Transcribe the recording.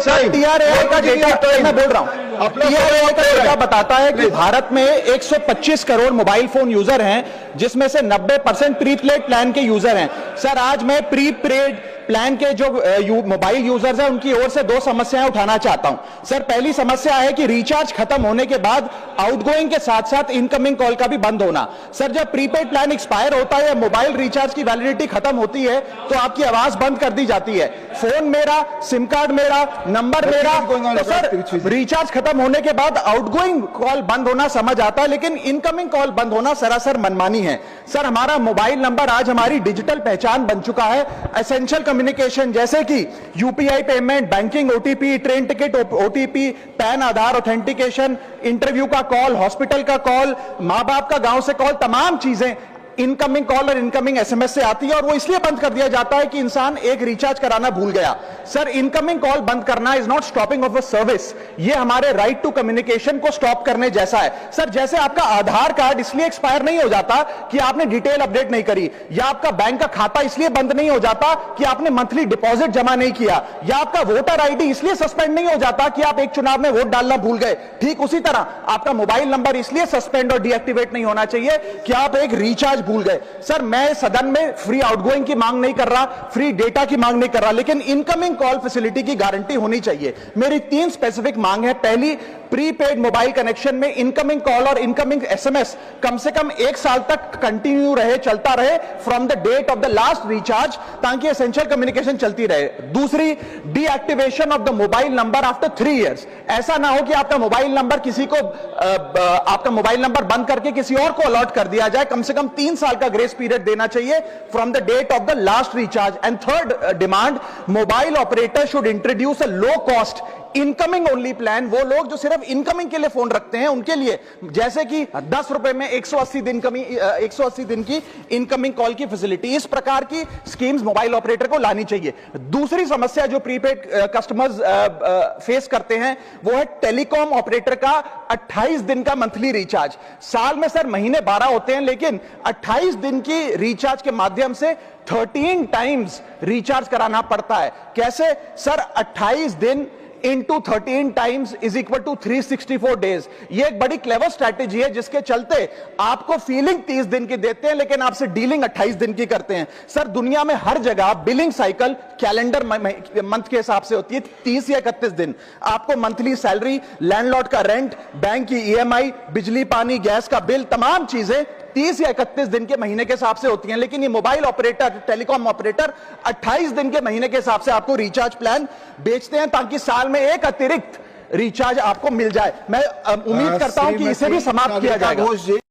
TRAI का data मैं बोल रहा हूं, TRAI का डेटा बताता है कि भारत में 125 करोड़ मोबाइल फोन यूजर हैं, जिसमें से 90% प्रीपेड प्लान के यूजर हैं। सर, आज मैं प्रीपेड प्लान के जो मोबाइल यूजर्स हैं उनकी ओर से दो समस्याएं उठाना चाहता हूं। सर, पहली समस्या है कि रिचार्ज खत्म होने के बाद आउटगोइंग के साथ साथ इनकमिंग कॉल का भी बंद होना। सर, जब प्रीपेड प्लान एक्सपायर होता है या मोबाइल रिचार्ज की वैलिडिटी खत्म होती है तो आपकी आवाज बंद कर दी जाती है, फोन मेरा, सिम कार्ड मेरा, नंबर मेरा। तो सर, रिचार्ज खत्म होने के बाद आउटगोइंग कॉल बंद होना समझ आता है, लेकिन इनकमिंग कॉल बंद होना सरासर मनमानी है। सर, हमारा मोबाइल नंबर आज हमारी डिजिटल पहचान बन चुका है। एसेंशियल कम्युनिकेशन जैसे कि UPI payment, banking, OTP, train ticket OTP, PAN Aadhaar authentication, interview का कॉल, हॉस्पिटल का कॉल, मां बाप का गांव से कॉल, तमाम चीजें इनकमिंग कॉल और इनकमिंग एसएमएस से आती है, और वो इसलिए बंद कर दिया जाता है कि इंसान एक रिचार्ज कराना भूल गया। सर, इनकमिंग कॉल बंद करना is not stopping of a service, ये हमारे राइट टू कम्युनिकेशन को स्टॉप करने जैसा है। सर, जैसे आपका आधार कार्ड इसलिए एक्सपायर नहीं हो जाता कि आपने डिटेल अपडेट नहीं करी, या आपका बैंक का खाता इसलिए बंद नहीं हो जाता कि आपने मंथली डिपॉजिट जमा नहीं किया, या आपका वोटर आईडी इसलिए सस्पेंड नहीं हो जाता कि आप एक चुनाव में वोट डालना भूल गए। ठीक उसी तरह आपका मोबाइल नंबर इसलिए सस्पेंड और डीएक्टिवेट नहीं होना चाहिए कि आप एक रिचार्ज भूल गए। सर, मैं सदन में फ्री आउटगोइंग की मांग नहीं कर रहा, फ्री डेटा की मांग नहीं कर रहा, लेकिन इनकमिंग कॉल फैसिलिटी की गारंटी होनी चाहिए। मेरी 3 स्पेसिफिक मांग है। पहली, प्रीपेड मोबाइल कनेक्शन में इनकमिंग कॉल और इनकमिंग एसएमएस कम से कम 1 साल तक कंटिन्यू रहे, चलता रहे from the date of the last recharge, ताकि एसेंशियल कम्युनिकेशन चलती रहे। दूसरी, deactivation of the mobile number after 3 years. ऐसा ना हो कि आपका मोबाइल नंबर किसी को आपका मोबाइल नंबर बंद करके किसी और को अलॉट कर दिया जाए। कम से कम 3 साल का ग्रेस पीरियड देना चाहिए from the date of the last recharge. And third demand, mobile operator should introduce a low cost incoming only plan. वो लोग जो सिर्फ इनकमिंग के लिए फोन रखते हैं उनके लिए, जैसे कि 10 रुपए में 180 दिन की इनकमिंग कॉल की फैसिलिटी, इस प्रकार की स्कीम्स मोबाइल ऑपरेटर को लानी चाहिए। दूसरी समस्या जो प्रीपेड कस्टमर्स फेस करते हैं वो है टेलीकॉम ऑपरेटर का 28 दिन का मंथली रिचार्ज। साल में सर महीने 12 होते हैं, लेकिन 28 दिन की रिचार्ज के माध्यम से 13 टाइम्स रिचार्ज कराना पड़ता है। कैसे सर? 28 दिन into 13 times is equal to 364 days. ये एक बड़ी क्लेवर स्ट्रैटेजी है, जिसके चलते आपको फीलिंग 30 दिन की देते हैं, लेकिन आपसे डीलिंग 28 दिन की करते हैं। सर, दुनिया में हर जगह बिलिंग साइकिल कैलेंडर मंथ के हिसाब से होती है, 30 या 31 दिन। आपको मंथली सैलरी, लैंडलॉर्ड का रेंट, बैंक की ईएमआई, बिजली पानी गैस का बिल, तमाम चीजें 30 या 31 दिन के महीने के हिसाब से होती हैं। लेकिन ये मोबाइल ऑपरेटर, टेलीकॉम ऑपरेटर 28 दिन के महीने के हिसाब से आपको रिचार्ज प्लान बेचते हैं, ताकि साल में एक अतिरिक्त रिचार्ज आपको मिल जाए। मैं उम्मीद करता हूं कि इसे भी समाप्त किया जाएगा।